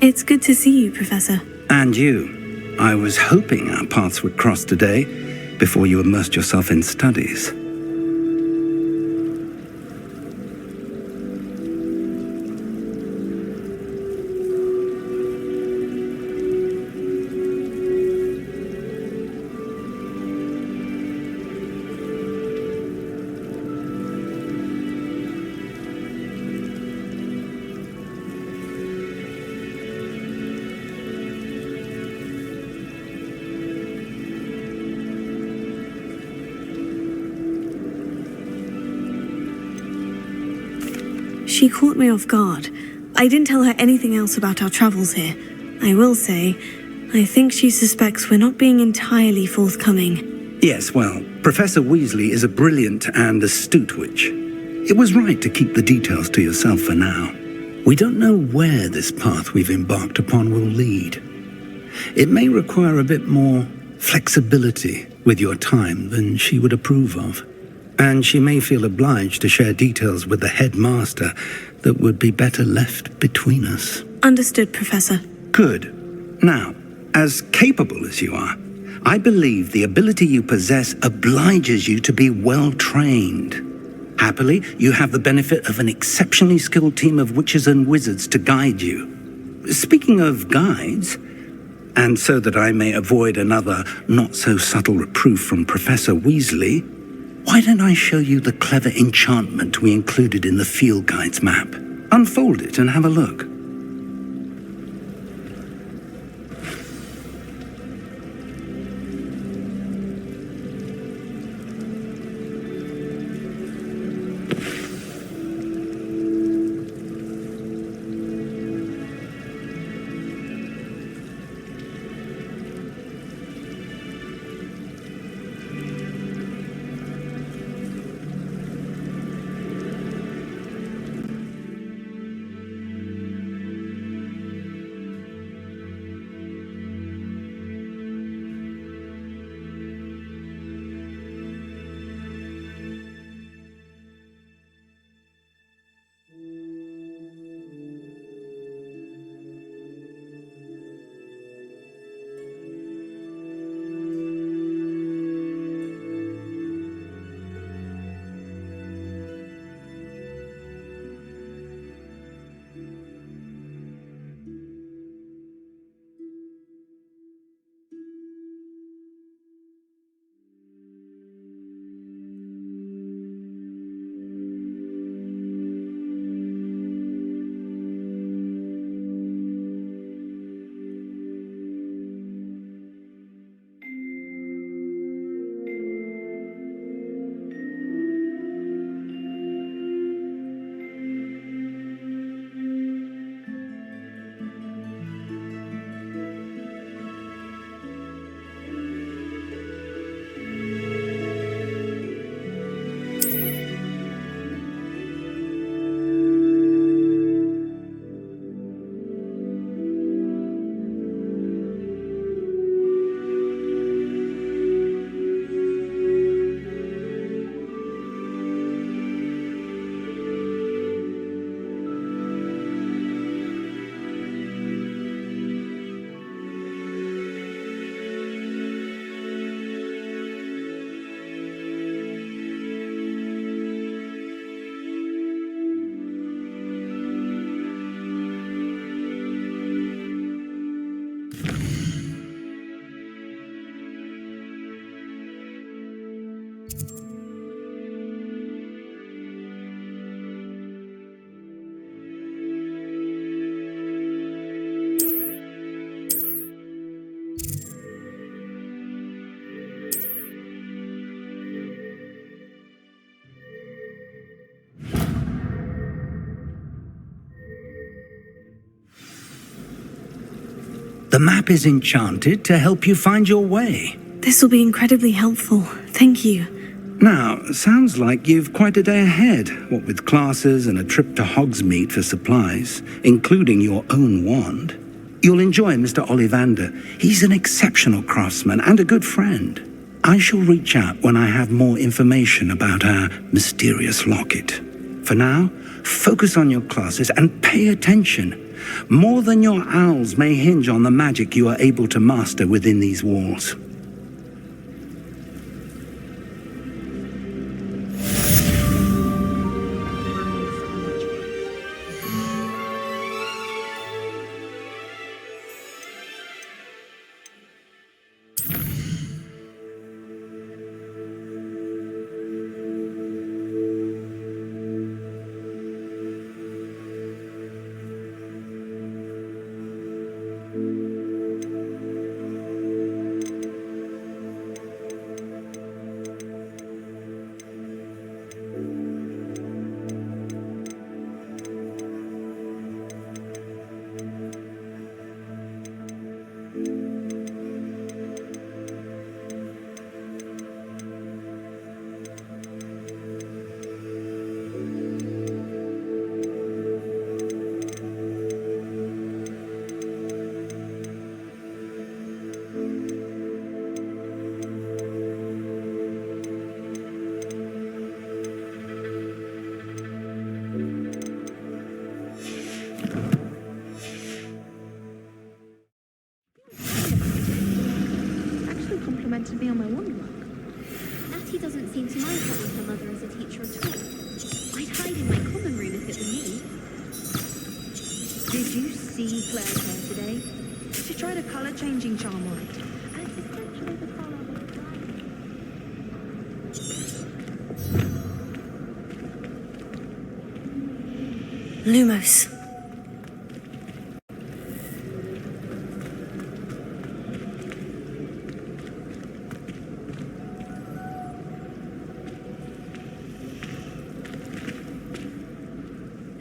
It's good to see you, Professor. And you. I was hoping our paths would cross today, before you immersed yourself in studies. She caught me off guard. I didn't tell her anything else about our travels here. I will say, I think she suspects we're not being entirely forthcoming. Yes, well, Professor Weasley is a brilliant and astute witch. It was right to keep the details to yourself for now. We don't know where this path we've embarked upon will lead. It may require a bit more flexibility with your time than she would approve of. And she may feel obliged to share details with the headmaster that would be better left between us. Understood, Professor. Good. Now, as capable as you are, I believe the ability you possess obliges you to be well trained. Happily, you have the benefit of an exceptionally skilled team of witches and wizards to guide you. Speaking of guides, and so that I may avoid another not-so-subtle reproof from Professor Weasley, why don't I show you the clever enchantment we included in the field guide's map? Unfold it and have a look. The map is enchanted to help you find your way. This will be incredibly helpful. Thank you. Now, sounds like you've quite a day ahead, what with classes and a trip to Hogsmeade for supplies, including your own wand. You'll enjoy Mr. Ollivander. He's an exceptional craftsman and a good friend. I shall reach out when I have more information about our mysterious locket. For now, focus on your classes and pay attention. More than your owls may hinge on the magic you are able to master within these walls. Complimented me on my woodwork. Natty doesn't seem to mind having her mother as a teacher at all. I'd hide in my common room if it were me. Did you see Claire's hair today? She tried a colour changing charm on it. And it's essentially the colour of a dragon. Lumos.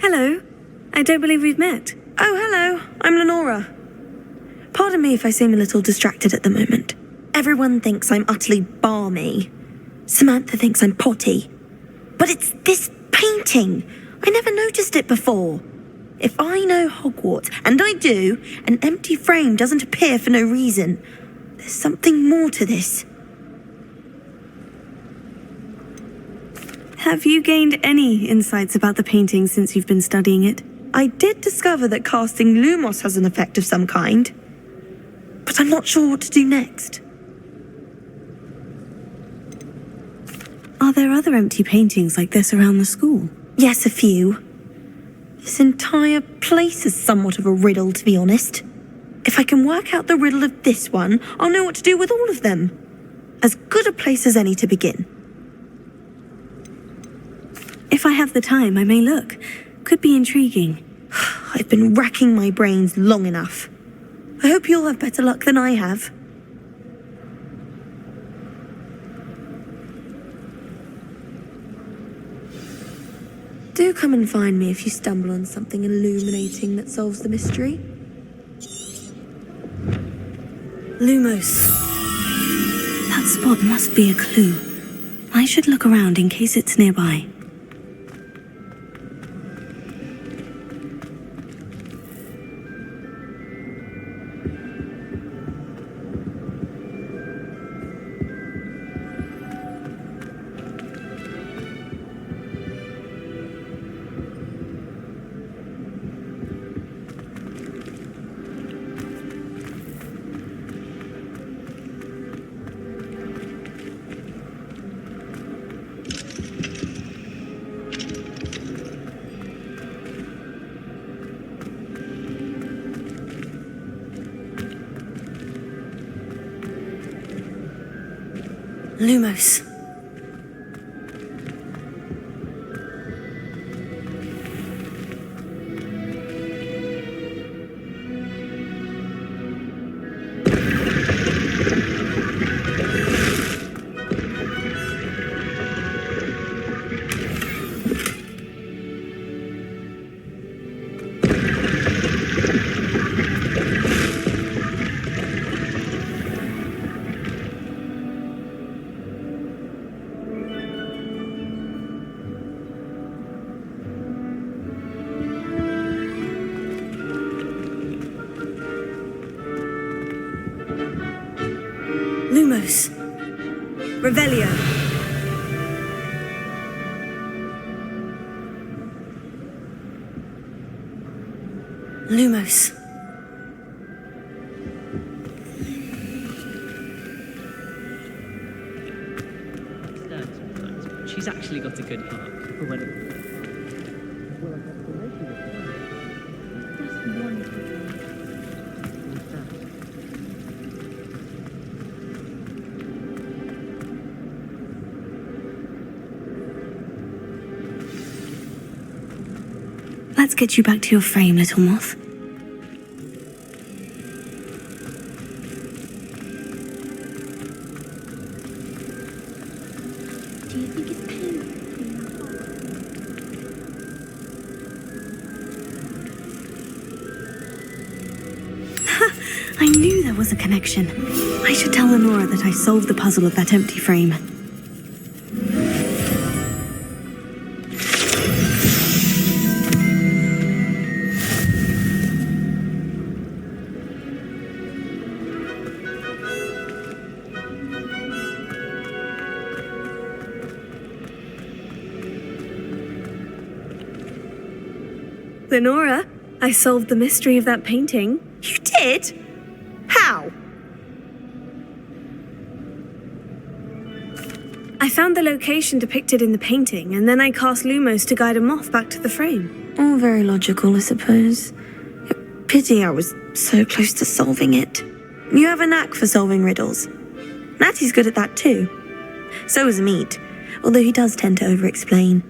Hello. I don't believe we've met. Oh, hello. I'm Lenora. Pardon me if I seem a little distracted at the moment. Everyone thinks I'm utterly balmy. Samantha thinks I'm potty. But it's this painting. I never noticed it before. If I know Hogwarts, and I do, an empty frame doesn't appear for no reason. There's something more to this. Have you gained any insights about the painting since you've been studying it? I did discover that casting Lumos has an effect of some kind. But I'm not sure what to do next. Are there other empty paintings like this around the school? Yes, a few. This entire place is somewhat of a riddle, to be honest. If I can work out the riddle of this one, I'll know what to do with all of them. As good a place as any to begin. If I have the time, I may look. Could be intriguing. I've been racking my brains long enough. I hope you'll have better luck than I have. Do come and find me if you stumble on something illuminating that solves the mystery. Lumos. That spot must be a clue. I should look around in case it's nearby. Lumos. Lumos. Revelio. Lumos. actually got a good heart. For when it... Just one problem. Let's get you back to your frame, little moth. Do you think it's painful? I knew there was a connection. I should tell Lenora that I solved the puzzle of that empty frame. Lenora, I solved the mystery of that painting. You did? How? I found the location depicted in the painting, and then I cast Lumos to guide a moth back to the frame. All very logical, I suppose. Pity I was so close to solving it. You have a knack for solving riddles. Natty's good at that too. So is Meat, although he does tend to over-explain.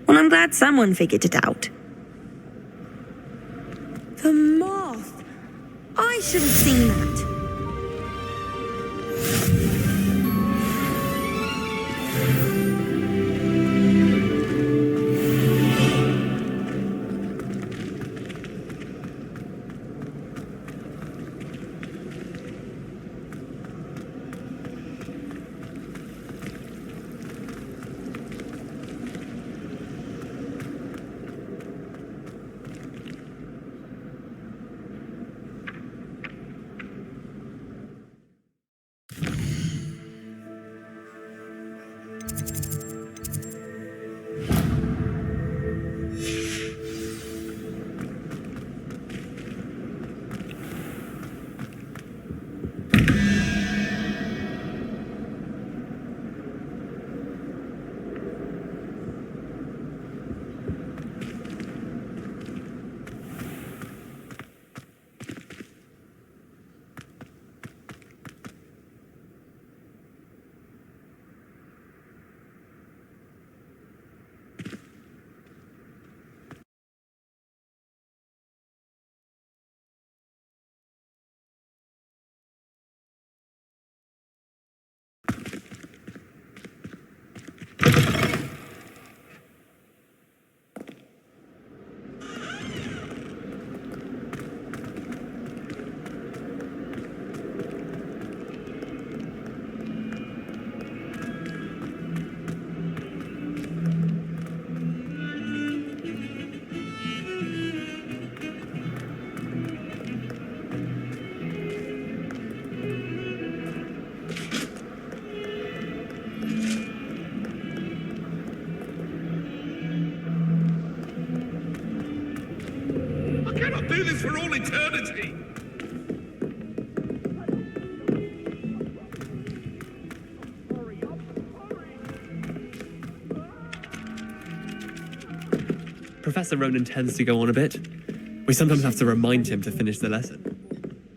Well, I'm glad someone figured it out. The moth! I should have seen that. Do this for all eternity! Professor Ronan tends to go on a bit. We sometimes have to remind him to finish the lesson.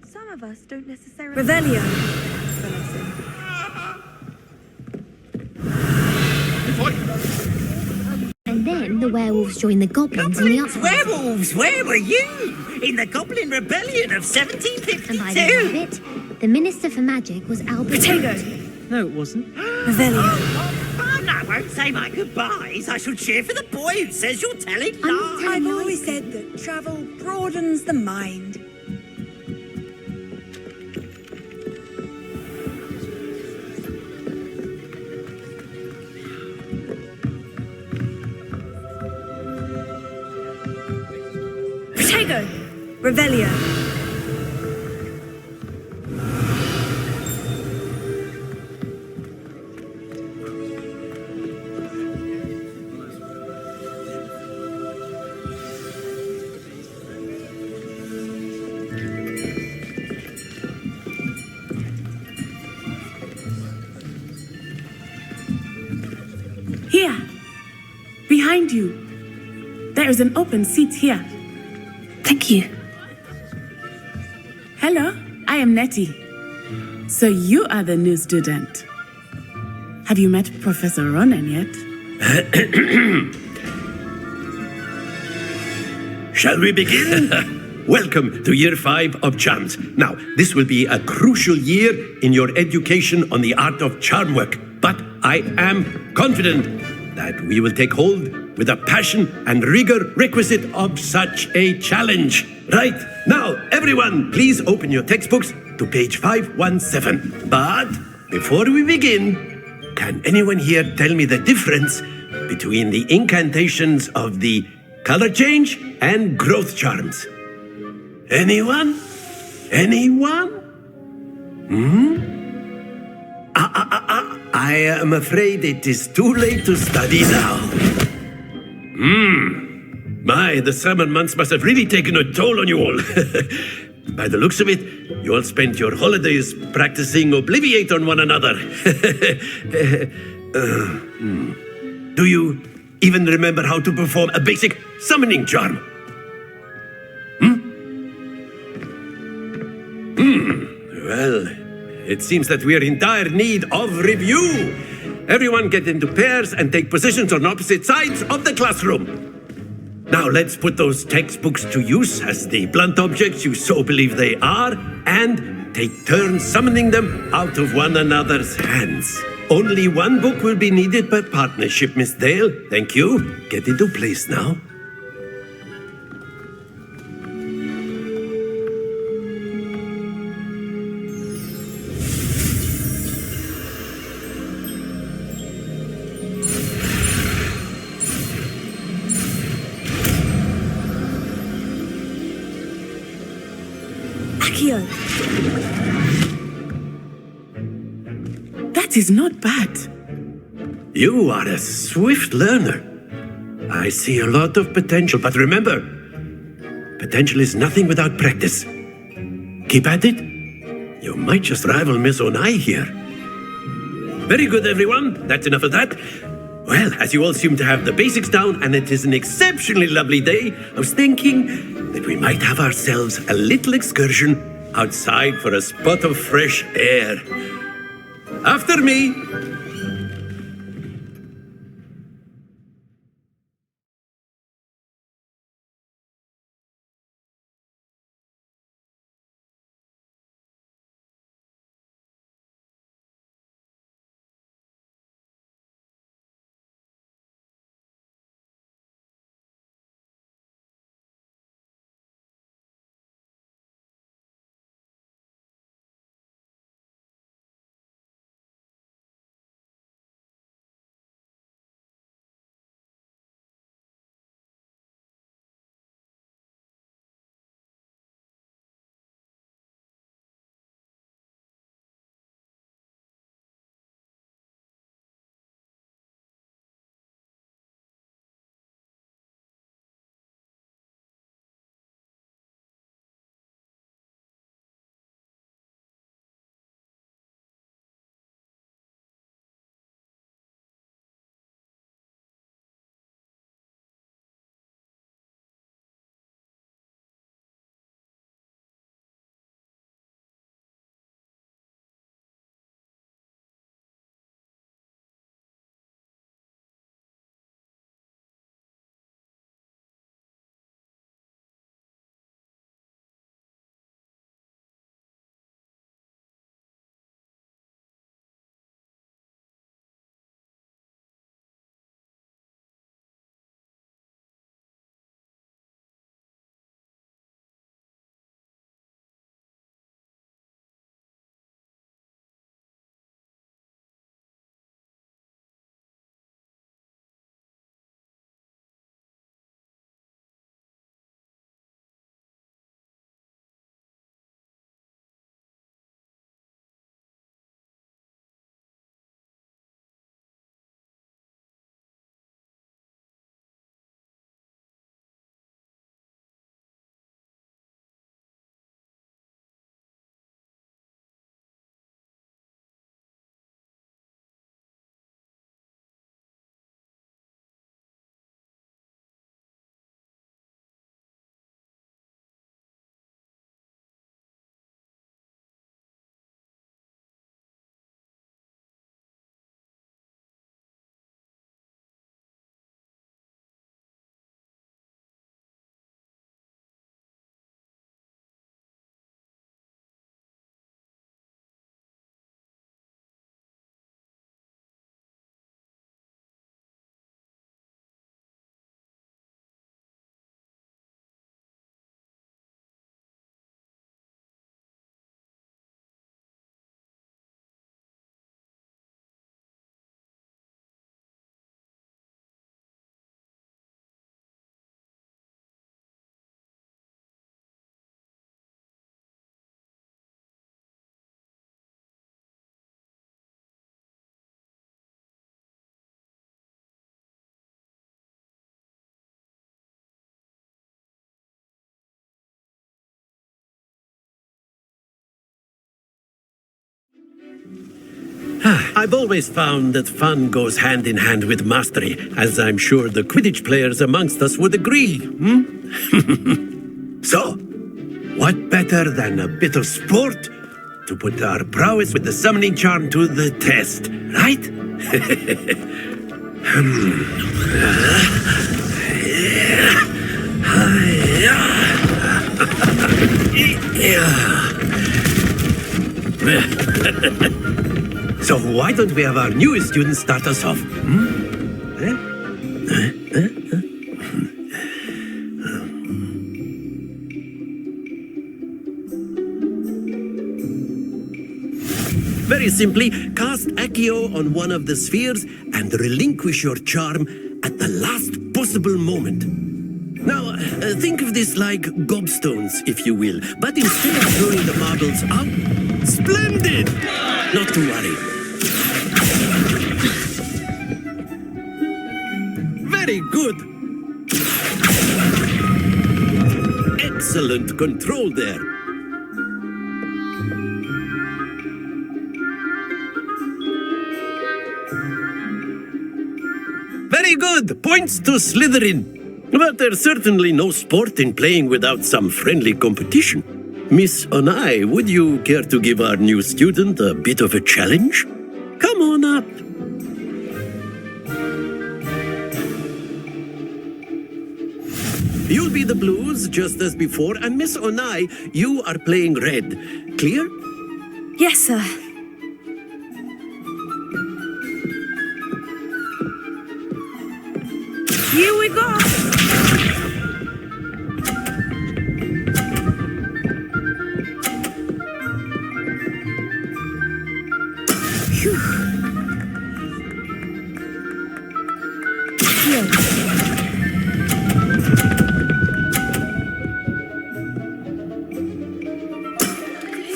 Some of us don't necessarily... Revelio. And then the werewolves joined the goblins in the Goblins, uprising. werewolves, where were you? In the Goblin Rebellion of And by the end 1752? of it, the Minister for Magic was Albert. Potato. No, it wasn't. Revelio. Oh, no, I won't say my goodbyes. I shall cheer for the boy who says you're telling I'm not lies. telling I've lies. always said that travel broadens the mind. Potato. Revelio. Here. you. There is an open seat here. Thank you. Hello, I am Nettie. So you are the new student. Have you met Professor Ronan yet? Shall we begin? Welcome to Year 5 of Charms. Now, this will be a crucial year in your education on the art of charm work. But I am confident that we will take hold with the passion and rigor requisite of such a challenge. Right, now, everyone, please open your textbooks to page 517. But before we begin, can anyone here tell me the difference between the incantations of the color change and growth charms? Anyone? Anyone? I am afraid it is too late to study now. My, the summer months must have really taken a toll on you all. By the looks of it, you all spent your holidays practicing Obliviate on one another. Do you even remember how to perform a basic summoning charm? Well, it seems that we are in dire need of review. Everyone get into pairs and take positions on opposite sides of the classroom. Now let's put those textbooks to use as the blunt objects you so believe they are, and take turns summoning them out of one another's hands. Only one book will be needed by partnership, Miss Dale. Thank you. Get into place now. That is not bad. You are a swift learner. I see a lot of potential, but remember, potential is nothing without practice. Keep at it. You might just rival Miss Onai here. Very good, everyone. That's enough of that. Well, as you all seem to have the basics down, and it is an exceptionally lovely day, I was thinking that we might have ourselves a little excursion outside for a spot of fresh air. After me. I've always found that fun goes hand in hand with mastery, as I'm sure the Quidditch players amongst us would agree. So, what better than a bit of sport to put our prowess with the summoning charm to the test, right? So why don't we have our newest student start us off? Very simply, cast Accio on one of the spheres and relinquish your charm at the last possible moment. Now, think of this like gobstones, if you will, but instead of throwing the marbles out, splendid! Not to worry. Very good. Excellent control there. Very good. Points to Slytherin. But there's certainly no sport in playing without some friendly competition. Miss Onai, would you care to give our new student a bit of a challenge? Come on up. You'll be the blues just as before, and Miss Onai, you are playing red. Clear? Yes, sir. Here we go.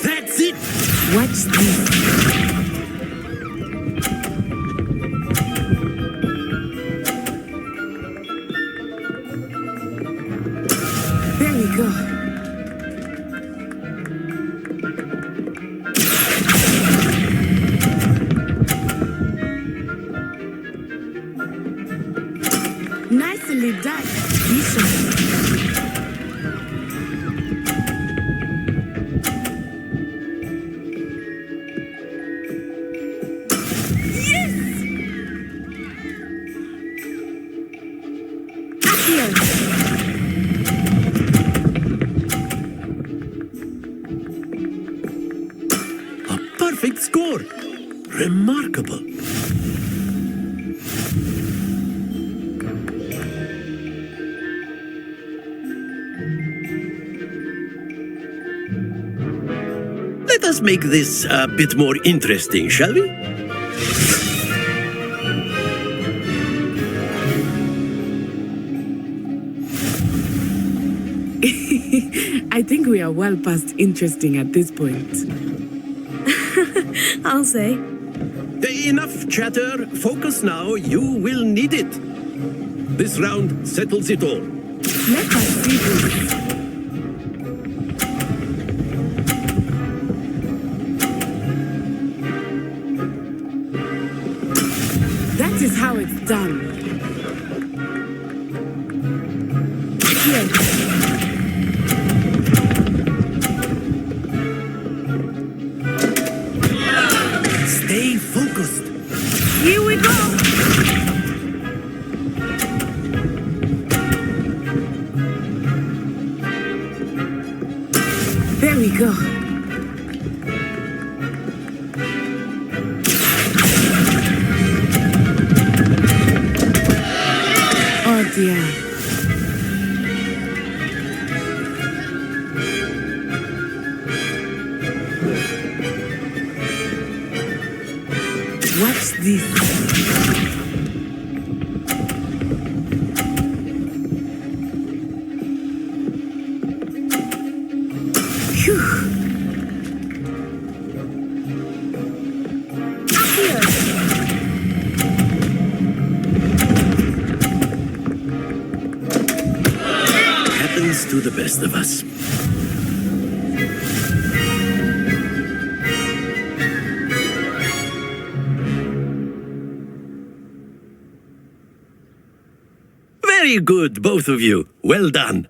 That's it. Watch this. There we go. Nicely done. Mission. A perfect score. Remarkable. Let us make this a bit more interesting, shall we? I think we are well past interesting at this point. I'll say. Enough chatter. Focus now. You will need it. This round settles it all. Let us see this. That is how it's done. Here. Stay focused. Here we go. There we go. Oh dear. Watch this. Phew. Happens to the best of us. Very good, both of you. Well done.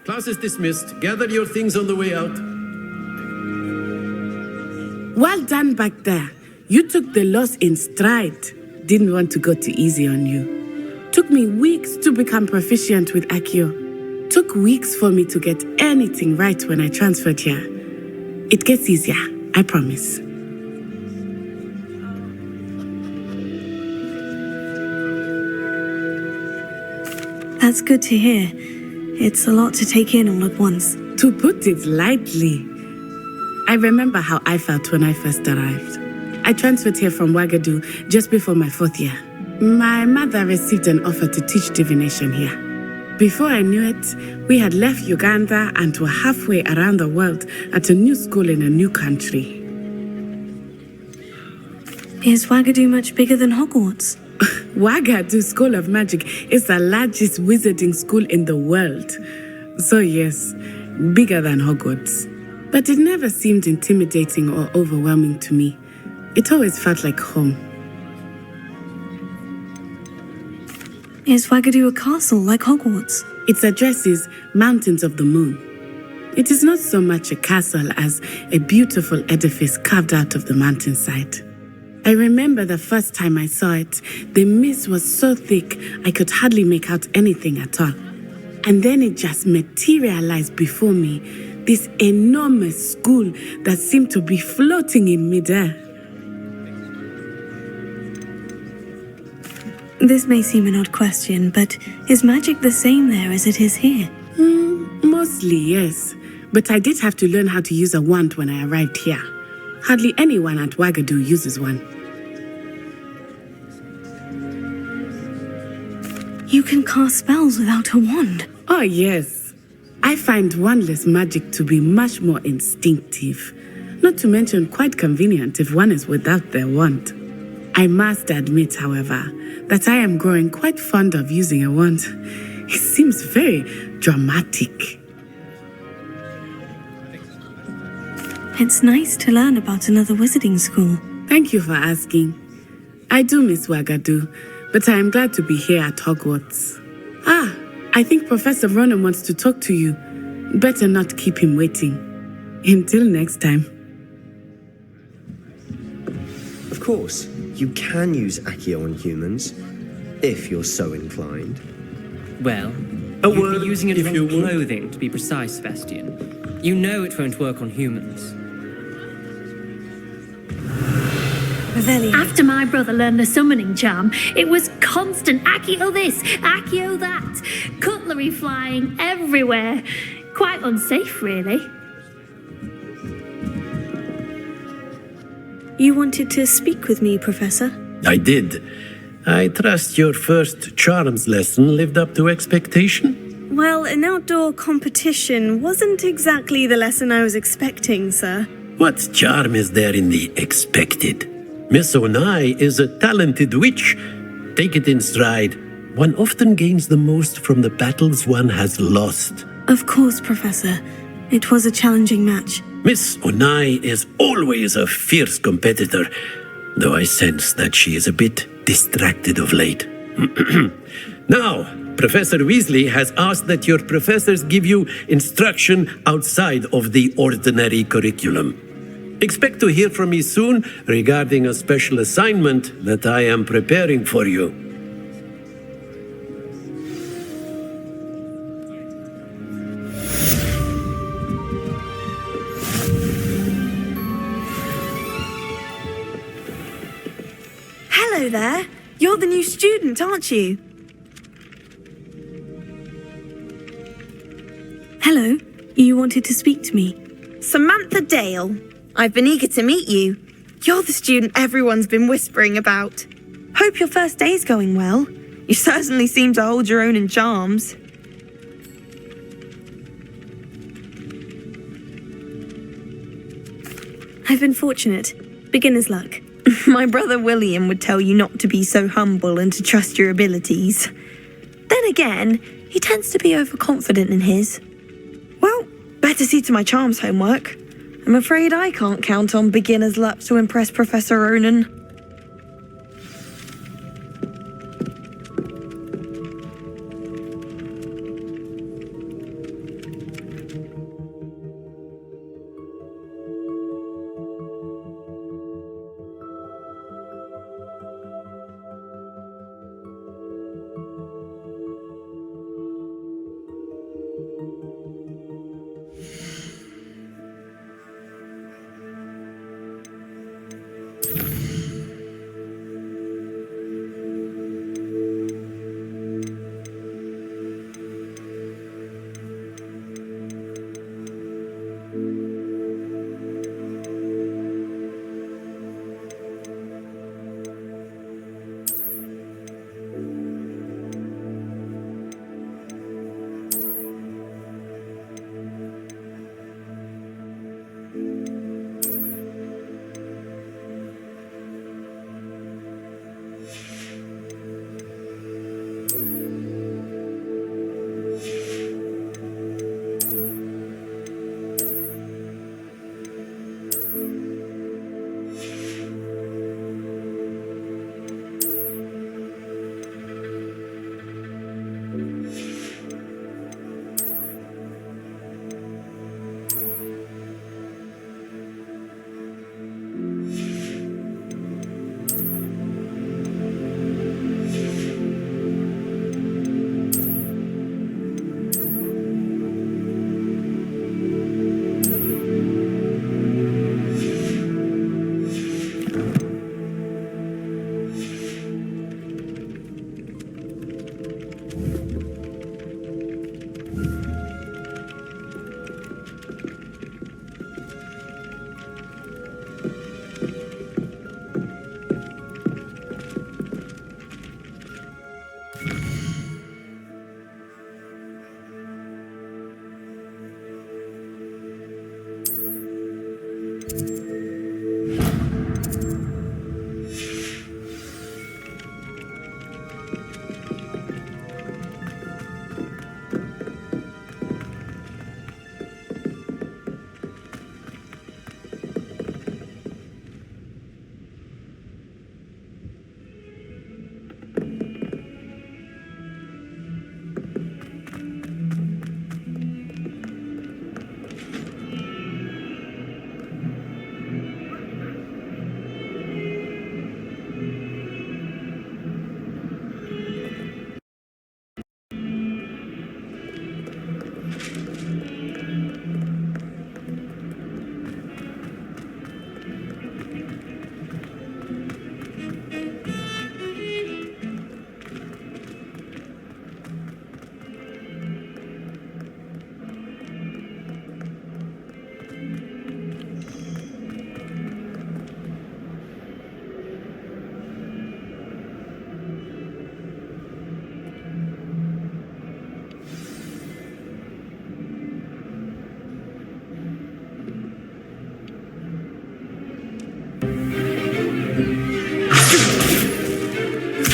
Class is dismissed. Gather your things on the way out. Well done back there. You took the loss in stride. Didn't want to go too easy on you. Took me weeks to become proficient with Accio. Took weeks for me to get anything right when I transferred here. It gets easier, I promise. That's good to hear. It's a lot to take in all at once. To put it lightly, I remember how I felt when I first arrived. I transferred here from Ouagadougou just before my 4th year. My mother received an offer to teach divination here. Before I knew it, we had left Uganda and were halfway around the world at a new school in a new country. Is Ouagadougou much bigger than Hogwarts? Ouagadougou School of Magic is the largest wizarding school in the world. So yes, bigger than Hogwarts. But it never seemed intimidating or overwhelming to me. It always felt like home. Is Ouagadougou a castle like Hogwarts? Its address is Mountains of the Moon. It is not so much a castle as a beautiful edifice carved out of the mountainside. I remember the first time I saw it, the mist was so thick I could hardly make out anything at all. And then it just materialized before me, this enormous school that seemed to be floating in midair. This may seem an odd question, but is magic the same there as it is here? Mostly, yes. But I did have to learn how to use a wand when I arrived here. Hardly anyone at Ouagadougou uses one. You can cast spells without a wand? Oh, yes. I find wandless magic to be much more instinctive. Not to mention quite convenient if one is without their wand. I must admit, however, that I am growing quite fond of using a wand. It seems very dramatic. It's nice to learn about another wizarding school. Thank you for asking. I do miss Ouagadougou, but I am glad to be here at Hogwarts. I think Professor Ronan wants to talk to you. Better not keep him waiting. Until next time. Of course, you can use Accio on humans, if you're so inclined. Well, A you'd word, be using it if on you would. clothing, to be precise, Sebastian. You know it won't work on humans. Revelio. After my brother learned the summoning charm, it was constant Accio this, Accio that, cutlery flying everywhere. Quite unsafe, really. You wanted to speak with me, Professor? I did. I trust your first charms lesson lived up to expectation. Well, an outdoor competition wasn't exactly the lesson I was expecting, sir. What charm is there in the expected? Miss Onai is a talented witch. Take it in stride. One often gains the most from the battles one has lost. Of course, Professor. It was a challenging match. Miss Onai is always a fierce competitor, though I sense that she is a bit distracted of late. Now, Professor Weasley has asked that your professors give you instruction outside of the ordinary curriculum. Expect to hear from me soon regarding a special assignment that I am preparing for you. Hello there. You're the new student, aren't you? Hello. You wanted to speak to me? Samantha Dale. I've been eager to meet you. You're the student everyone's been whispering about. Hope your first day's going well. You certainly seem to hold your own in charms. I've been fortunate. Beginner's luck. My brother William would tell you not to be so humble and to trust your abilities. Then again, he tends to be overconfident in his. Well, better see to my charms homework. I'm afraid I can't count on beginner's luck to impress Professor Ronan.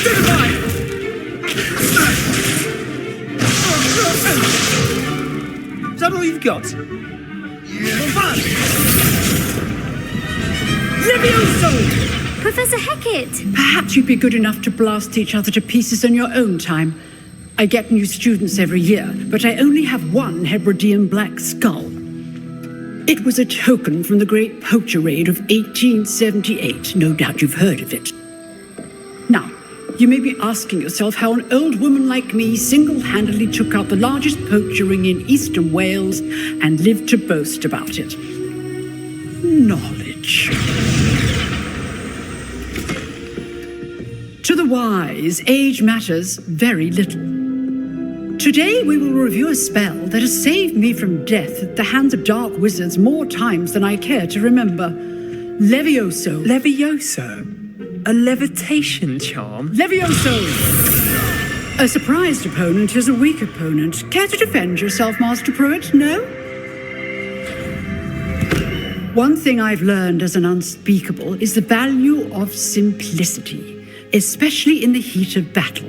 Is that all you've got? Levioso! Professor Hecat! Perhaps you'd be good enough to blast each other to pieces on your own time. I get new students every year, but I only have one Hebridean black skull. It was a token from the Great Poacher Raid of 1878. No doubt you've heard of it. Now, you may be asking yourself how an old woman like me single-handedly took out the largest poacher ring in eastern Wales and lived to boast about it. Knowledge. To the wise, age matters very little. Today we will review a spell that has saved me from death at the hands of dark wizards more times than I care to remember. Levioso. Levioso? A levitation charm? Levioso! A surprised opponent is a weak opponent. Care to defend yourself, Master Pruitt? No? One thing I've learned as an unspeakable is the value of simplicity, especially in the heat of battle.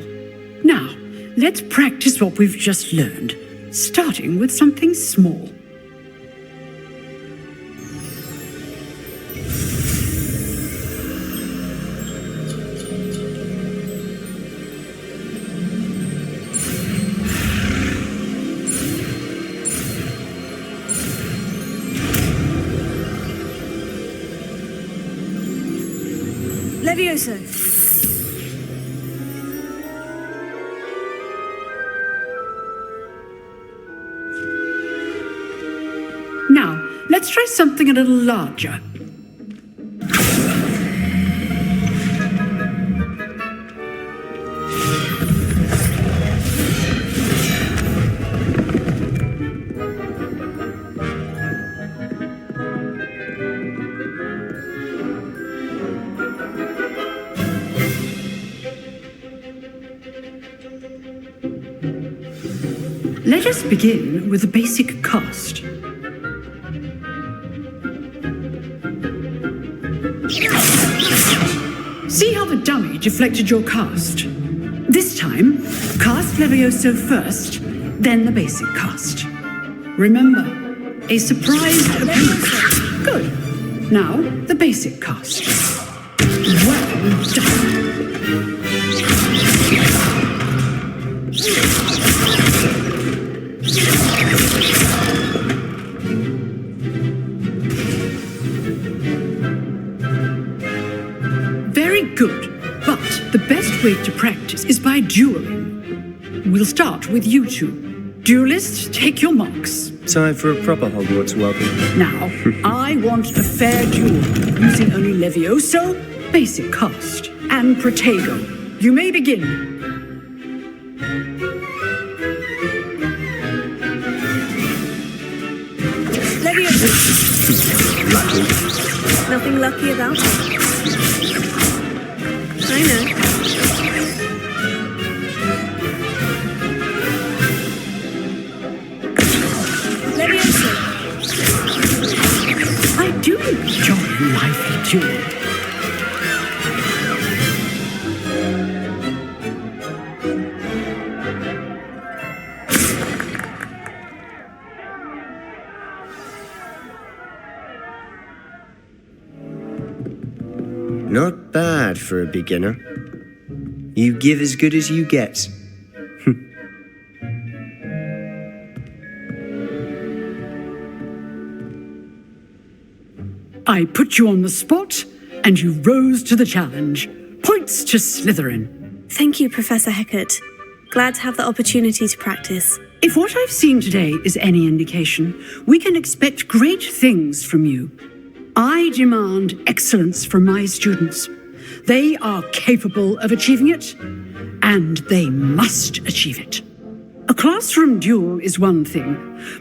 Now, let's practice what we've just learned, starting with something small. Levioso. Now, let's try something a little larger. Let us begin with the basic cast. See how the dummy deflected your cast? This time, cast Levioso first, then the basic cast. Remember, a surprised opponent. Good. Now, the basic cast. Well done. Very good, but the best way to practice is by dueling. We'll start with you two. Duelists, take your marks. Time for a proper Hogwarts welcome. Now, I want a fair duel, using only Levioso, basic cast, and Protego. You may begin. Lucky. Nothing lucky about it. I know. Levioso. I do enjoy a lively duel. Not bad for a beginner. You give as good as you get. I put you on the spot, and you rose to the challenge. Points to Slytherin. Thank you, Professor Hecat. Glad to have the opportunity to practice. If what I've seen today is any indication, we can expect great things from you. I demand excellence from my students. They are capable of achieving it, and they must achieve it. A classroom duel is one thing,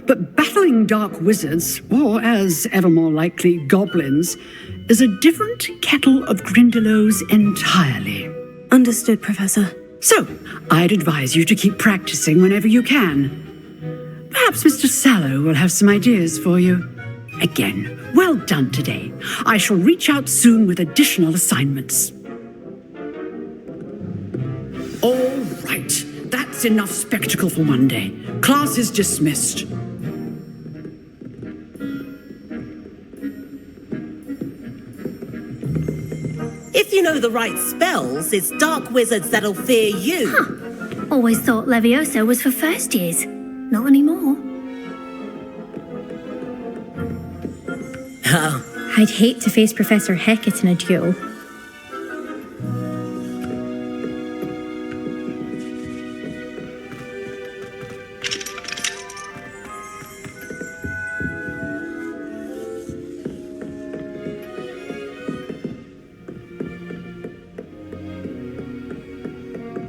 but battling dark wizards, or as ever more likely, goblins, is a different kettle of Grindylows entirely. Understood, Professor. So, I'd advise you to keep practicing whenever you can. Perhaps Mr. Sallow will have some ideas for you. Again, well done today. I shall reach out soon with additional assignments. Right, that's enough spectacle for one day. Class is dismissed. If you know the right spells, it's dark wizards that'll fear you. Huh. Always thought Levioso was for first years. Not anymore. Oh. I'd hate to face Professor Hecat in a duel.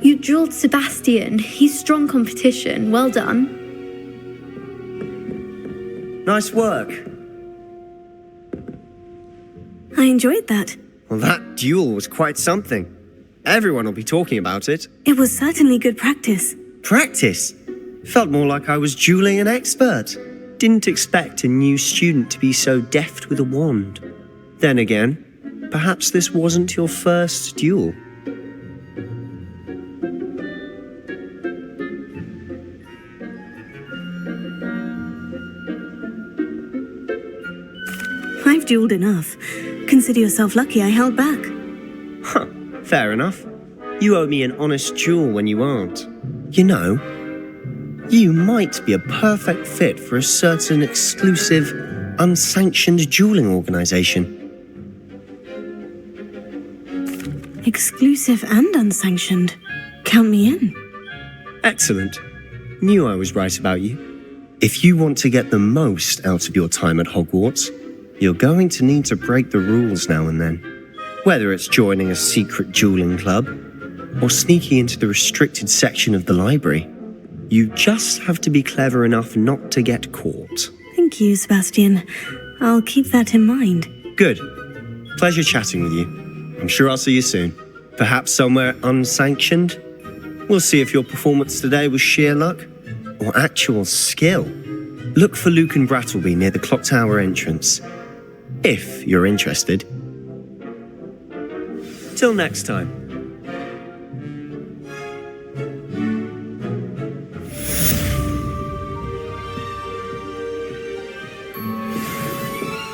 You dueled Sebastian. He's strong competition. Well done. Nice work. I enjoyed that. Well, that duel was quite something. Everyone will be talking about it. It was certainly good practice. Practice? Felt more like I was dueling an expert. Didn't expect a new student to be so deft with a wand. Then again, perhaps this wasn't your first duel. I've duelled enough. Consider yourself lucky I held back. Huh, fair enough. You owe me an honest duel when you aren't. You know, you might be a perfect fit for a certain exclusive, unsanctioned dueling organization. Exclusive and unsanctioned. Count me in. Excellent. Knew I was right about you. If you want to get the most out of your time at Hogwarts, you're going to need to break the rules now and then. Whether it's joining a secret dueling club or sneaking into the restricted section of the library, you just have to be clever enough not to get caught. Thank you, Sebastian. I'll keep that in mind. Good. Pleasure chatting with you. I'm sure I'll see you soon. Perhaps somewhere unsanctioned? We'll see if your performance today was sheer luck or actual skill. Look for Luke and Brattleby near the clock tower entrance. If you're interested. Till next time.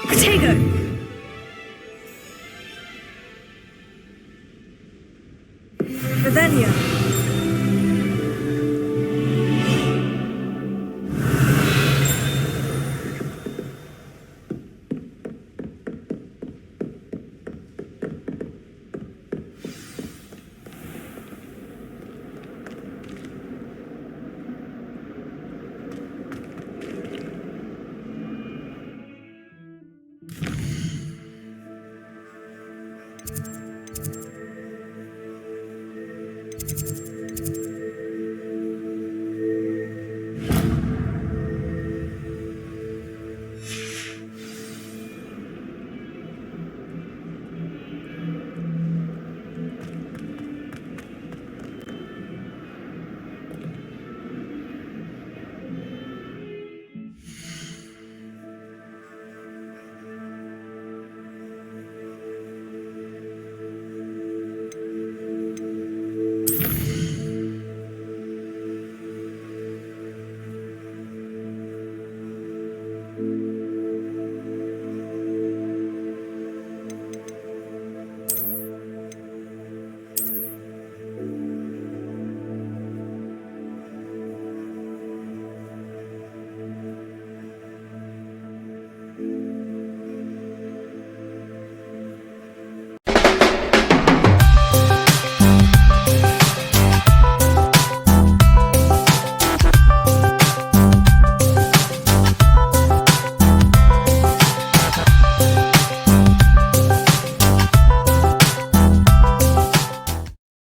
Potato! Revelio.